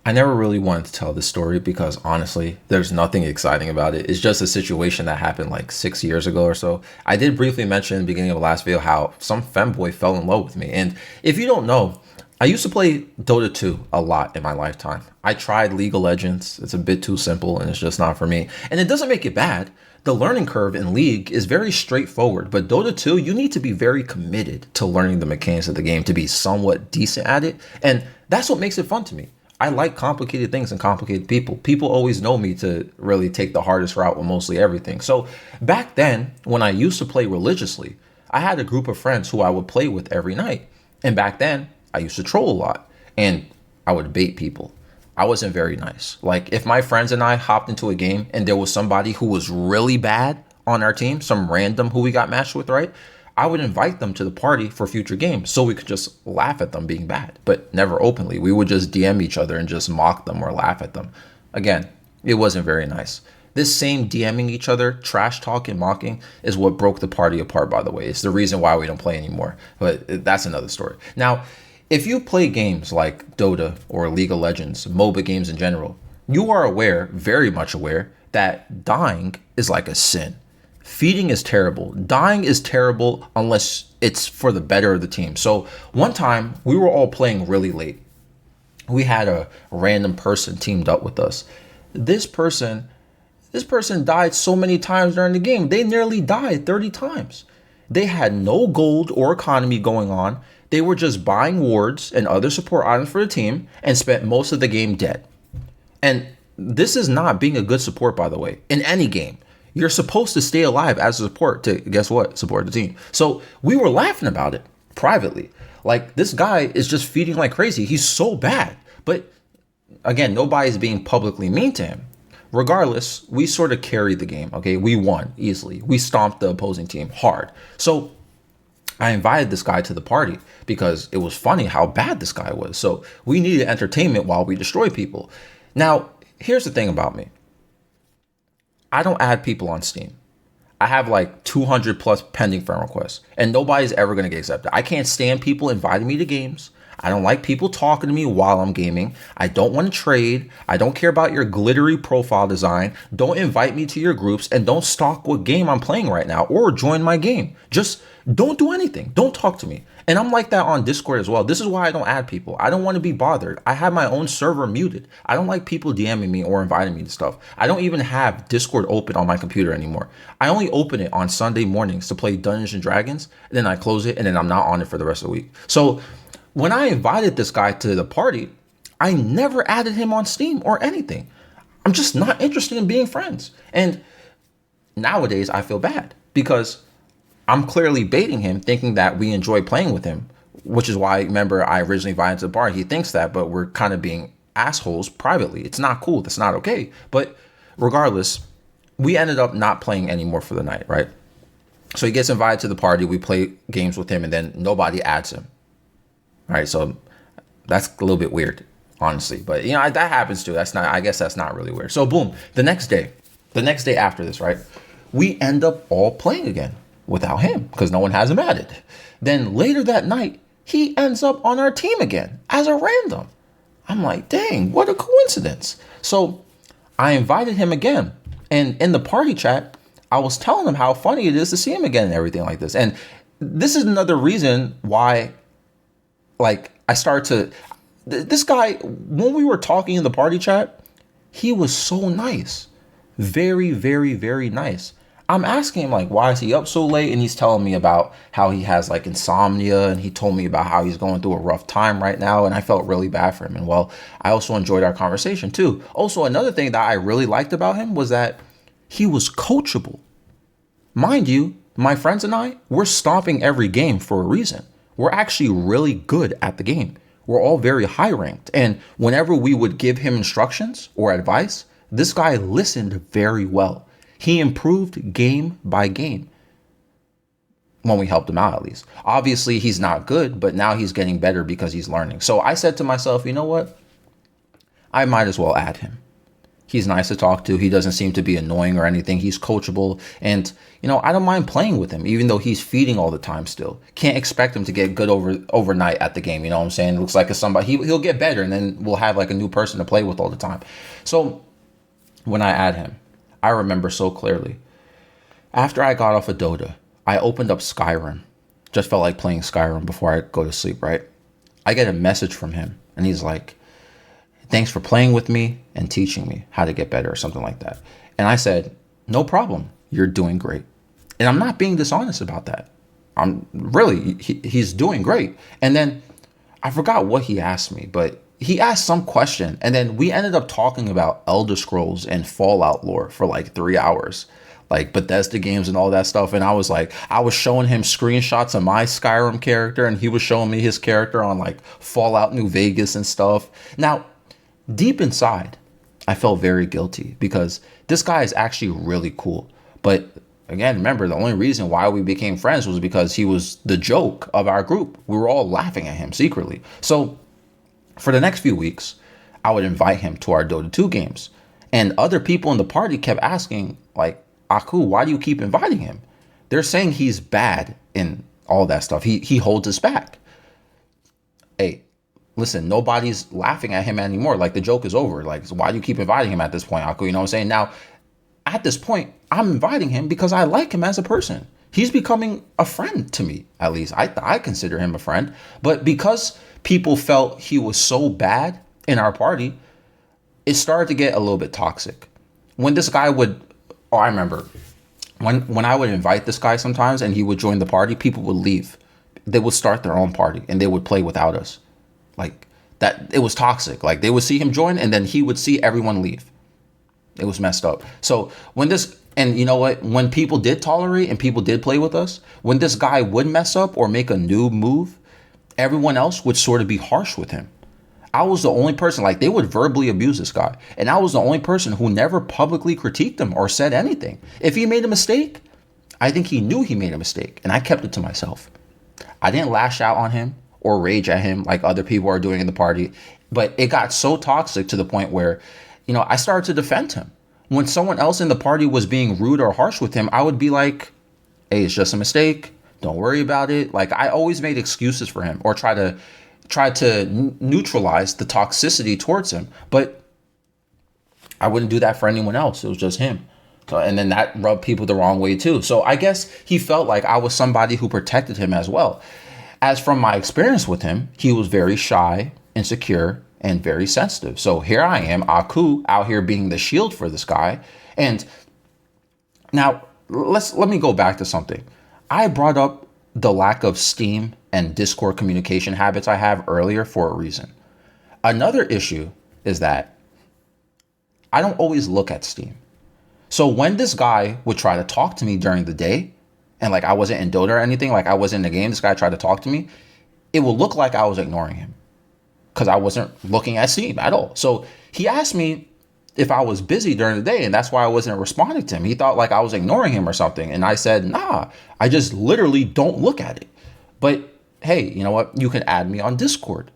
I never really wanted to tell this story because honestly, there's nothing exciting about it. It's just a situation that happened like 6 years ago or so. I did briefly mention in the beginning of the last video how some femboy fell in love with me. And if you don't know, I used to play Dota 2 a lot in my lifetime. I tried League of Legends. It's a bit too simple and it's just not for me. And it doesn't make it bad. The learning curve in League is very straightforward, but Dota 2, you need to be very committed to learning the mechanics of the game to be somewhat decent at it. And that's what makes it fun to me. I like complicated things and complicated people. People always know me to really take the hardest route with mostly everything. So back then, when I used to play religiously, I had a group of friends who I would play with every night. And back then, I used to troll a lot and I would bait people. I wasn't very nice. Like if my friends and I hopped into a game and there was somebody who was really bad on our team, some random who we got matched with, right? I would invite them to the party for future games so we could just laugh at them being bad, but never openly. We would just DM each other and just mock them or laugh at them. Again, it wasn't very nice. This same DMing each other, trash talking, mocking is what broke the party apart, by the way. It's the reason why we don't play anymore, but that's another story. Now, if you play games like Dota or League of Legends, MOBA games in general, you are aware, very much aware, that dying is like a sin. Feeding is terrible. Dying is terrible unless it's for the better of the team. So one time we were all playing really late. We had a random person teamed up with us. This person died so many times during the game. They nearly died 30 times. They had no gold or economy going on. They were just buying wards and other support items for the team and spent most of the game dead. And this is not being a good support, by the way, in any game. You're supposed to stay alive as a support to, guess what, support the team. So we were laughing about it privately. Like, this guy is just feeding like crazy. He's so bad. But again, nobody's being publicly mean to him. Regardless, we sort of carried the game, okay? We won easily. We stomped the opposing team hard. So I invited this guy to the party because it was funny how bad this guy was. So we needed entertainment while we destroy people. Now, here's the thing about me. I don't add people on Steam. I have like 200 plus pending friend requests and nobody's ever going to get accepted. I can't stand people inviting me to games. I don't like people talking to me while I'm gaming. I don't want to trade. I don't care about your glittery profile design. Don't invite me to your groups and don't stalk what game I'm playing right now or join my game. Just don't do anything. Don't talk to me. And I'm like that on Discord as well. This is why I don't add people. I don't want to be bothered. I have my own server muted. I don't like people DMing me or inviting me to stuff. I don't even have Discord open on my computer anymore. I only open it on Sunday mornings to play Dungeons and Dragons. And then I close it and then I'm not on it for the rest of the week. So when I invited this guy to the party, I never added him on Steam or anything. I'm just not interested in being friends. And nowadays I feel bad because I'm clearly baiting him thinking that we enjoy playing with him, which is why, remember, I originally invited him to the party. He thinks that, but we're kind of being assholes privately. It's not cool. That's not okay. But regardless, we ended up not playing anymore for the night, right? So he gets invited to the party. We play games with him and then nobody adds him. All right, so that's a little bit weird, honestly. But, you know, that happens too. I guess that's not really weird. So, boom, the next day after this, right, we end up all playing again without him because no one has him added. Then later that night, he ends up on our team again as a random. I'm like, dang, what a coincidence. So I invited him again. And in the party chat, I was telling him how funny it is to see him again and everything like this. And this is another reason why, like, I started to, this guy, when we were talking in the party chat, he was so nice. Very, very, very nice. I'm asking him, like, why is he up so late? And he's telling me about how he has, like, insomnia. And he told me about how he's going through a rough time right now. And I felt really bad for him. And, well, I also enjoyed our conversation, too. Also, another thing that I really liked about him was that he was coachable. Mind you, my friends and I, we're stomping every game for a reason. We're actually really good at the game. We're all very high ranked. And whenever we would give him instructions or advice, this guy listened very well. He improved game by game when we helped him out, at least. Obviously, he's not good, but now he's getting better because he's learning. So I said to myself, you know what? I might as well add him. He's nice to talk to. He doesn't seem to be annoying or anything. He's coachable. And, I don't mind playing with him, even though he's feeding all the time still. Can't expect him to get good overnight at the game. You know what I'm saying? It looks like it's somebody, he'll get better, and then we'll have like a new person to play with all the time. So when I add him, I remember so clearly. After I got off of Dota, I opened up Skyrim. Just felt like playing Skyrim before I go to sleep, right? I get a message from him, and he's like, thanks for playing with me and teaching me how to get better or something like that. And I said, no problem. You're doing great. And I'm not being dishonest about that. I'm really, he's doing great. And then I forgot what he asked me, but he asked some question. And then we ended up talking about Elder Scrolls and Fallout lore for like 3 hours, like Bethesda games and all that stuff. And I was showing him screenshots of my Skyrim character, and he was showing me his character on like Fallout New Vegas and stuff. Now, deep inside, I felt very guilty because this guy is actually really cool. But again, remember, the only reason why we became friends was because he was the joke of our group. We were all laughing at him secretly. So for the next few weeks, I would invite him to our Dota 2 games. And other people in the party kept asking, like, Aku, why do you keep inviting him? They're saying he's bad in all that stuff. He holds us back. Hey, listen, nobody's laughing at him anymore. Like, the joke is over. Like, so why do you keep inviting him at this point, Aku? You know what I'm saying? Now, at this point, I'm inviting him because I like him as a person. He's becoming a friend to me, at least. I consider him a friend. But because people felt he was so bad in our party, it started to get a little bit toxic. When this guy would, I remember, when I would invite this guy sometimes and he would join the party, people would leave. They would start their own party and they would play without us. Like that, it was toxic. Like they would see him join and then he would see everyone leave. It was messed up. So and you know what? When people did tolerate and people did play with us, when this guy would mess up or make a new move, everyone else would sort of be harsh with him. I was the only person, like they would verbally abuse this guy. And I was the only person who never publicly critiqued him or said anything. If he made a mistake, I think he knew he made a mistake and I kept it to myself. I didn't lash out on him or rage at him like other people are doing in the party. But it got so toxic to the point where, I started to defend him. When someone else in the party was being rude or harsh with him, I would be like, hey, it's just a mistake. Don't worry about it. Like I always made excuses for him or try to neutralize the toxicity towards him. But I wouldn't do that for anyone else. It was just him. So, and then that rubbed people the wrong way too. So I guess he felt like I was somebody who protected him as well. As from my experience with him, he was very shy, insecure, and very sensitive. So here I am, Aku, out here being the shield for this guy. And now let me go back to something. I brought up the lack of Steam and Discord communication habits I have earlier for a reason. Another issue is that I don't always look at Steam. So when this guy would try to talk to me during the day, and like I wasn't in Dota or anything, like I was in the game, this guy tried to talk to me, it would look like I was ignoring him because I wasn't looking at Steam at all. So he asked me if I was busy during the day, and that's why I wasn't responding to him. He thought like I was ignoring him or something. And I said, nah, I just literally don't look at it. But hey, you know what? You can add me on Discord.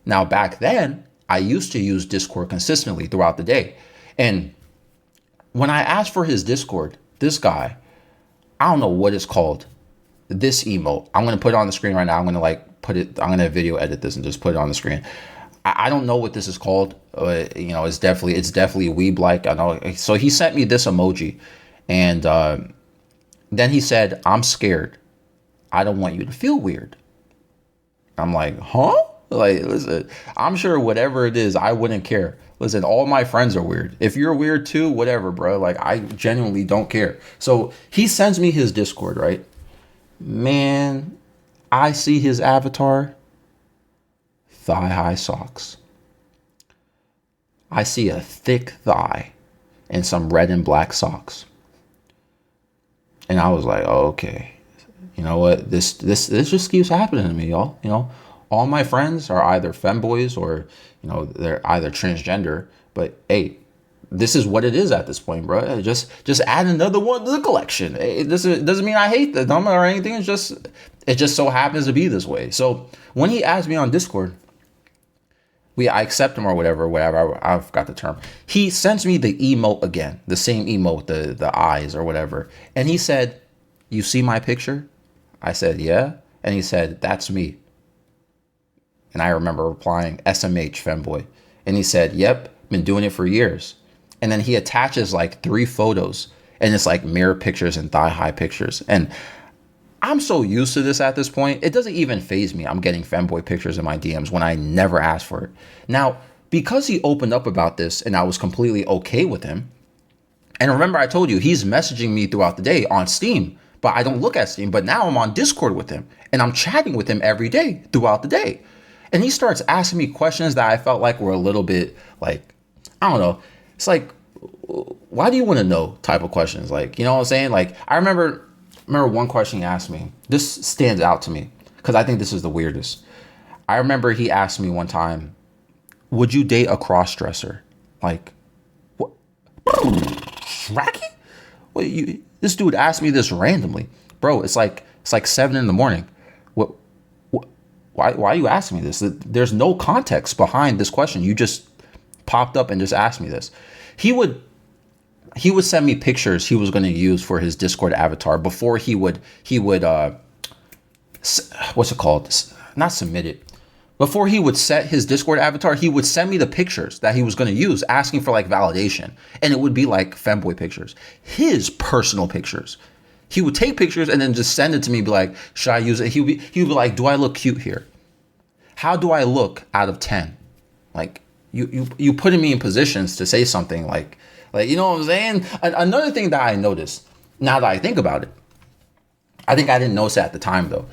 Now, back then, I used to use Discord consistently throughout the day. And when I asked for his Discord, this guy, I don't know what it's called, this emote. I'm going to put it on the screen right now. I'm going to video edit this and just put it on the screen. I don't know what this is called. It's definitely weeb-like. I know. So he sent me this emoji. And then he said, I'm scared. I don't want you to feel weird. I'm like, huh? Like, listen, I'm sure whatever it is, I wouldn't care. Listen, all my friends are weird. If you're weird too, whatever, bro. Like, I genuinely don't care. So he sends me his Discord, right? Man, I see his avatar. Thigh-high socks. I see a thick thigh and some red and black socks. And I was like, oh, okay. You know what? This just keeps happening to me, y'all. All my friends are either femboys or, they're either transgender. But hey, this is what it is at this point, bro. Just add another one to the collection. It doesn't mean I hate them or anything. It just so happens to be this way. So when he asked me on Discord, I accept him or whatever. I forgot the term. He sends me the emote again, the same emote, the eyes or whatever. And he said, "You see my picture?" I said, "Yeah." And he said, "That's me." And I remember replying, "SMH Femboy." And he said, "Yep, been doing it for years." And then he attaches like 3 photos, and it's like mirror pictures and thigh high pictures. And I'm so used to this at this point, it doesn't even faze me. I'm getting femboy pictures in my DMs when I never asked for it. Now, because he opened up about this and I was completely okay with him, and remember I told you he's messaging me throughout the day on Steam, but I don't look at Steam. But now I'm on Discord with him and I'm chatting with him every day throughout the day. And he starts asking me questions that I felt like were a little bit like, I don't know. It's like, why do you want to know type of questions? Like, you know what I'm saying? Like, I remember one question he asked me. This stands out to me because I think this is the weirdest. I remember he asked me one time, "Would you date a cross-dresser?" Like, what? Racky? Well, this dude asked me this randomly, bro. It's like 7 a.m. What? Why are you asking me this? There's no context behind this question. You just popped up and just asked me this. He would send me pictures he was going to use for his Discord avatar before he would what's it called? Not submit it. Before he would set his Discord avatar, he would send me the pictures that he was going to use, asking for like validation. And it would be like femboy pictures, his personal pictures. He would take pictures and then just send it to me, be like, "Should I use it?" He would be like, "Do I look cute here? How do I look out of 10? Like, you putting me in positions to say something like, you know what I'm saying? Another thing that I noticed, now that I think about it, I think I didn't notice it at the time though.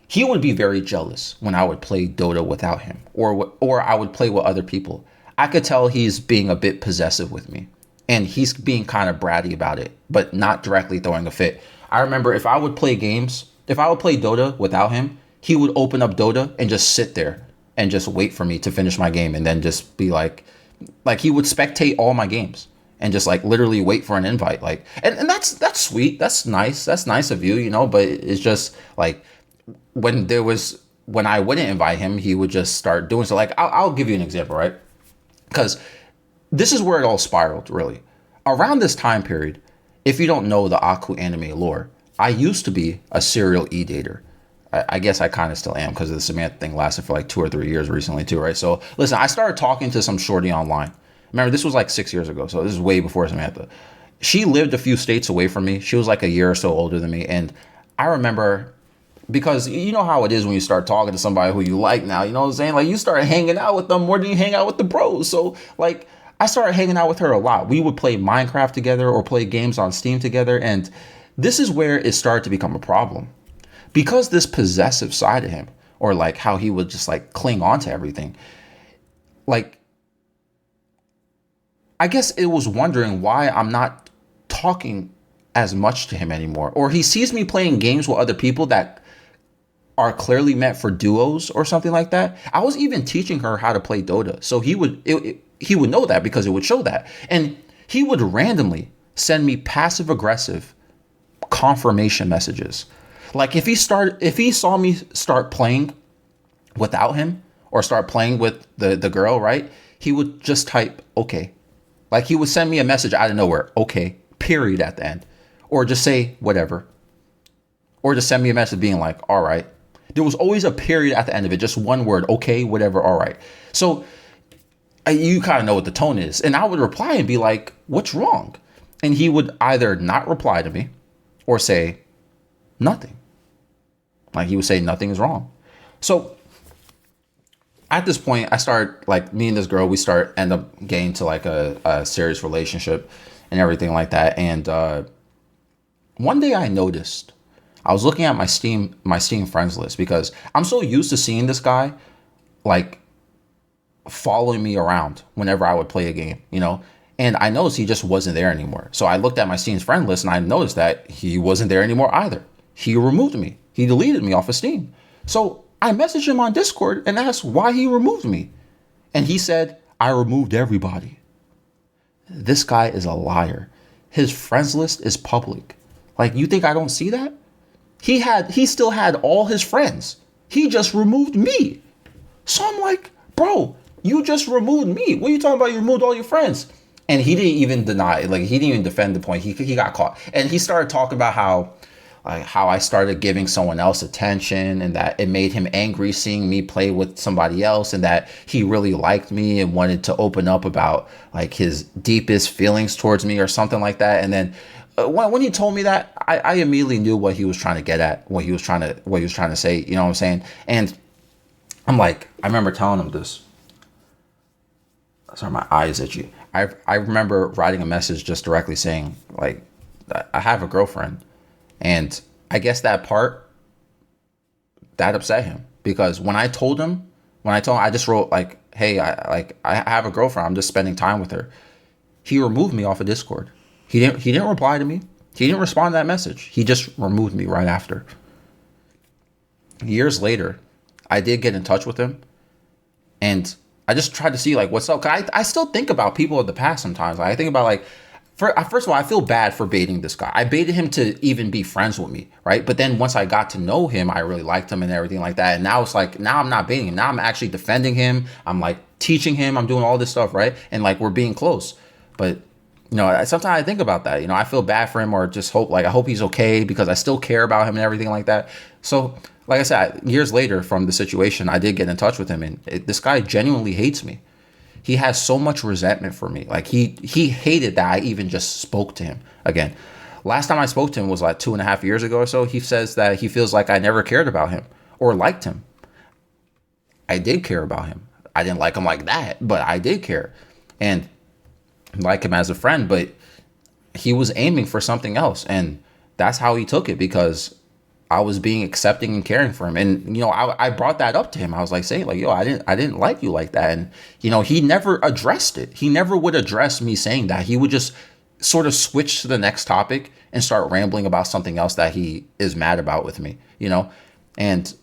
He would be very jealous when I would play Dota without him, or I would play with other people. I could tell he's being a bit possessive with me, and he's being kind of bratty about it, but not directly throwing a fit. I remember if I would play Dota without him, he would open up Dota and just sit there and just wait for me to finish my game, and then just be like he would spectate all my games and just like literally wait for an invite. Like, and that's sweet. That's nice. That's nice of you, you know, but it's just like when I wouldn't invite him, he would just start doing so. Like, I'll give you an example, right? Because this is where it all spiraled, really. Around this time period, if you don't know the Aku anime lore, I used to be a serial e-dater. I guess I kind of still am because the Samantha thing lasted for like 2 or 3 years recently too, right? So listen, I started talking to some shorty online. Remember, this was like 6 years ago, so this is way before Samantha. She lived a few states away from me. She was like a year or so older than me. And I remember, because you know how it is when you start talking to somebody who you like now, you know what I'm saying? Like, you start hanging out with them more than you hang out with the bros. So like, I started hanging out with her a lot. We would play Minecraft together or play games on Steam together. And this is where it started to become a problem. Because this possessive side of him, or like how he would just like cling on to everything, like, I guess it was wondering why I'm not talking as much to him anymore. Or he sees me playing games with other people that are clearly meant for duos or something like that. I was even teaching her how to play Dota. So he would know that because it would show that. And he would randomly send me passive aggressive confirmation messages. Like, if he saw me start playing without him or start playing with the girl, right? He would just type, "Okay." Like, he would send me a message out of nowhere, "Okay," period at the end. Or just say whatever. Or just send me a message being like, "All right." There was always a period at the end of it, just one word, "Okay," whatever, "all right." So you kind of know what the tone is. And I would reply and be like, "What's wrong?" And he would either not reply to me or say nothing. Like, he would say nothing is wrong. So at this point, I start, like, me and this girl, we end up getting to like a serious relationship and everything like that. And one day I noticed, I was looking at my Steam friends list, because I'm so used to seeing this guy like following me around whenever I would play a game, you know. And I noticed he just wasn't there anymore. So I looked at my Steam's friend list and I noticed that he wasn't there anymore either. He removed me. He deleted me off of Steam. So I messaged him on Discord and asked why he removed me. And he said, "I removed everybody." This guy is a liar. His friends list is public. Like, you think I don't see that? He still had all his friends. He just removed me. So I'm like, bro, You just removed me. What are you talking about? You removed all your friends. And he didn't even deny it. Like, he didn't even defend the point. He got caught. And he started talking about how I started giving someone else attention, and that it made him angry seeing me play with somebody else, and that he really liked me and wanted to open up about like his deepest feelings towards me or something like that. And then when he told me that, I immediately knew what he was trying to get at, what he was trying to say. You know what I'm saying? And I'm like, I remember telling him this. Sorry, my eyes itchy. I remember writing a message just directly saying, like, I have a girlfriend. And I guess that part, that upset him, because when I told him, I just wrote like, hey, I have a girlfriend. I'm just spending time with her. He removed me off of Discord. He didn't reply to me. He didn't respond to that message. He just removed me right after. Years later, I did get in touch with him, and I just tried to see like what's up. I still think about people of the past sometimes. Like, I think about like, first of all, I feel bad for baiting this guy. I baited him to even be friends with me, right? But then once I got to know him, I really liked him and everything like that. And now it's like, now I'm not baiting him. Now I'm actually defending him. I'm like teaching him. I'm doing all this stuff, right? And like, we're being close. But sometimes I think about that. I feel bad for him, or just hope, like, I hope he's okay, because I still care about him and everything like that. So, like I said, years later from the situation, I did get in touch with him, and this guy genuinely hates me. He has so much resentment for me. Like, he hated that I even just spoke to him again. Last time I spoke to him was like 2.5 years ago or so. He says that he feels like I never cared about him or liked him. I did care about him. I didn't like him like that, but I did care. And like him as a friend, but he was aiming for something else. And that's how he took it, because I was being accepting and caring for him. And, I brought that up to him. I was like, saying like, yo, I didn't like you like that. And, he never addressed it. He never would address me saying that. He would just sort of switch to the next topic and start rambling about something else that he is mad about with me, and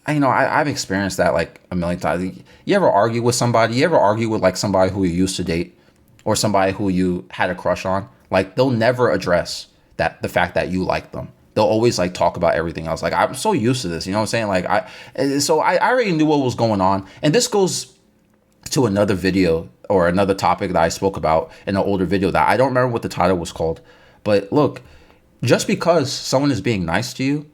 I've experienced that like a million times. You ever argue with somebody? You ever argue with like somebody who you used to date, or somebody who you had a crush on? Like, they'll never address the fact that you like them. They'll always like talk about everything else. Like, I'm so used to this, you know what I'm saying? Like, I already knew what was going on. And this goes to another video or another topic that I spoke about in an older video that I don't remember what the title was called. But look, just because someone is being nice to you,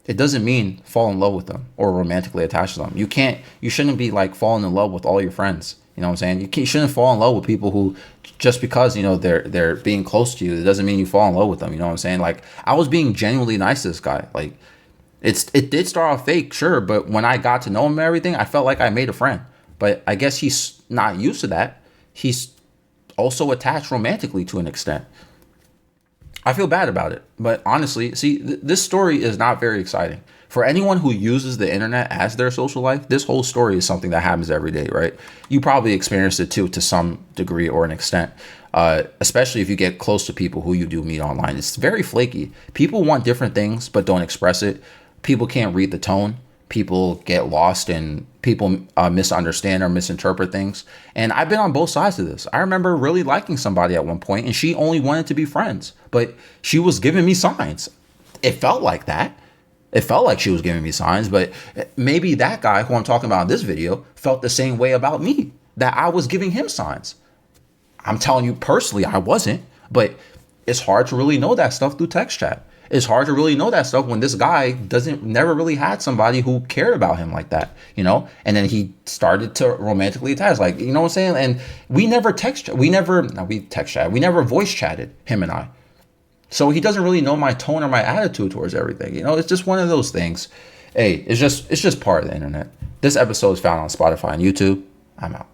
it doesn't mean fall in love with them or romantically attach to them. You shouldn't be like falling in love with all your friends. You know what I'm saying? You shouldn't fall in love with people who, just because, they're being close to you, it doesn't mean you fall in love with them. You know what I'm saying? Like, I was being genuinely nice to this guy. Like, it did start off fake, sure, but when I got to know him and everything, I felt like I made a friend. But I guess he's not used to that. He's also attached romantically to an extent. I feel bad about it. But honestly, see, this story is not very exciting. For anyone who uses the internet as their social life, this whole story is something that happens every day, right? You probably experienced it too, to some degree or an extent, especially if you get close to people who you do meet online. It's very flaky. People want different things, but don't express it. People can't read the tone. People get lost, and people misunderstand or misinterpret things. And I've been on both sides of this. I remember really liking somebody at one point, and she only wanted to be friends, but she was giving me signs. It felt like that. It felt like she was giving me signs, but maybe that guy who I'm talking about in this video felt the same way about me, that I was giving him signs. I'm telling you personally, I wasn't, but it's hard to really know that stuff through text chat. It's hard to really know that stuff when this guy never really had somebody who cared about him like that, and then he started to romantically attach, like, you know what I'm saying? And we never we never voice chatted, him and I. So he doesn't really know my tone or my attitude towards everything. It's just one of those things. Hey, it's just part of the internet. This episode is found on Spotify and YouTube. I'm out.